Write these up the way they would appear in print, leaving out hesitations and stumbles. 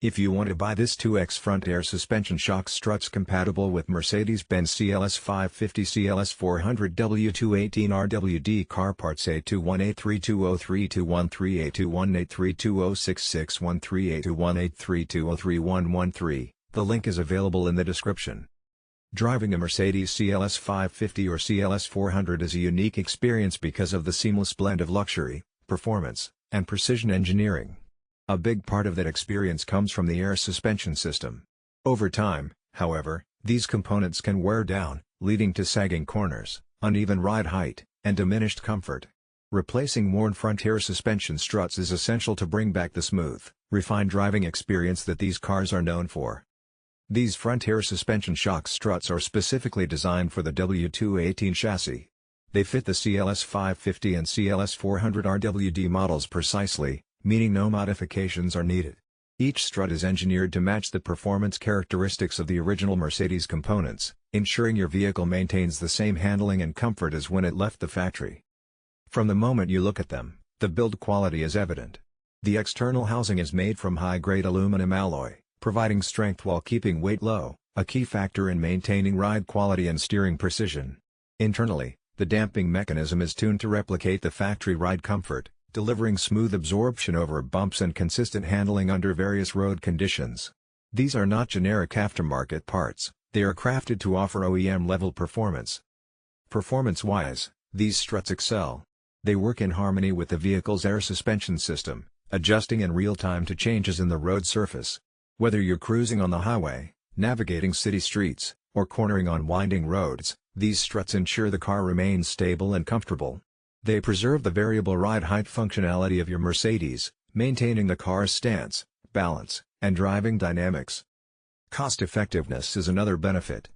If you want to buy this 2X front air suspension shock struts compatible with Mercedes-Benz CLS550 CLS400 W218 RWD car parts A21832032138218218320661382183203113, the link is available in the description. Driving a Mercedes CLS550 or CLS400 is a unique experience because of the seamless blend of luxury, performance, and precision engineering. A big part of that experience comes from the air suspension system. Over time, however, these components can wear down, leading to sagging corners, uneven ride height, and diminished comfort. Replacing worn front air suspension struts is essential to bring back the smooth, refined driving experience that these cars are known for. These front air suspension shock struts are specifically designed for the W218 chassis. They fit the CLS550 and CLS400 RWD models precisely, meaning no modifications are needed. Each strut is engineered to match the performance characteristics of the original Mercedes components, ensuring your vehicle maintains the same handling and comfort as when it left the factory. From the moment you look at them, the build quality is evident. The external housing is made from high-grade aluminum alloy, providing strength while keeping weight low, a key factor in maintaining ride quality and steering precision. Internally, the damping mechanism is tuned to replicate the factory ride comfort, delivering smooth absorption over bumps and consistent handling under various road conditions. These are not generic aftermarket parts, they are crafted to offer OEM-level performance. Performance-wise, these struts excel. They work in harmony with the vehicle's air suspension system, adjusting in real time to changes in the road surface. Whether you're cruising on the highway, navigating city streets, or cornering on winding roads, these struts ensure the car remains stable and comfortable. They preserve the variable ride height functionality of your Mercedes, maintaining the car's stance, balance, and driving dynamics. Cost-effectiveness is another benefit.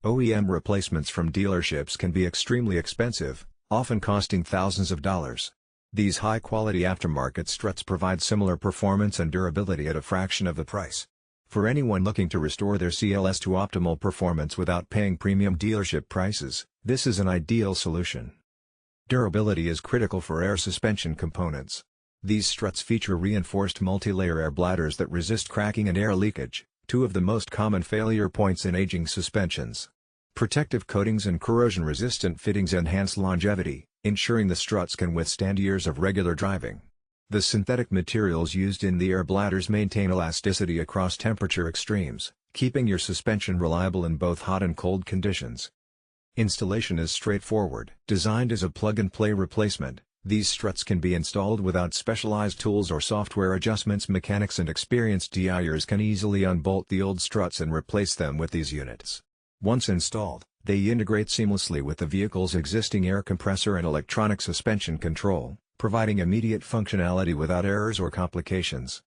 OEM replacements from dealerships can be extremely expensive, often costing thousands of dollars. These high-quality aftermarket struts provide similar performance and durability at a fraction of the price. For anyone looking to restore their CLS to optimal performance without paying premium dealership prices, this is an ideal solution. Durability is critical for air suspension components. These struts feature reinforced multi-layer air bladders that resist cracking and air leakage, two of the most common failure points in aging suspensions. Protective coatings and corrosion-resistant fittings enhance longevity, ensuring the struts can withstand years of regular driving. The synthetic materials used in the air bladders maintain elasticity across temperature extremes, keeping your suspension reliable in both hot and cold conditions. Installation is straightforward. Designed as a plug-and-play replacement, these struts can be installed without specialized tools or software adjustments. Mechanics and experienced DIYers can easily unbolt the old struts and replace them with these units. Once installed, they integrate seamlessly with the vehicle's existing air compressor and electronic suspension control, providing immediate functionality without errors or complications.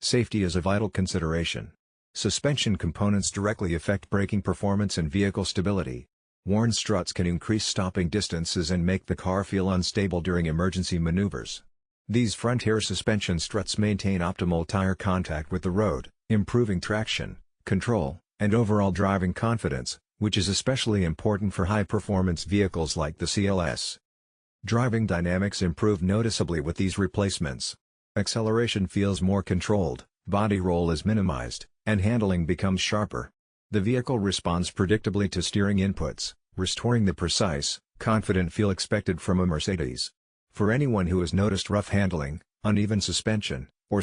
Safety is a vital consideration. Suspension components directly affect braking performance and vehicle stability. Worn struts can increase stopping distances and make the car feel unstable during emergency maneuvers. These front air suspension struts maintain optimal tire contact with the road, improving traction, control, and overall driving confidence, which is especially important for high-performance vehicles like the CLS. Driving dynamics improve noticeably with these replacements. Acceleration feels more controlled, body roll is minimized, and handling becomes sharper. The vehicle responds predictably to steering inputs, restoring the precise, confident feel expected from a Mercedes. For anyone who has noticed rough handling, uneven suspension, or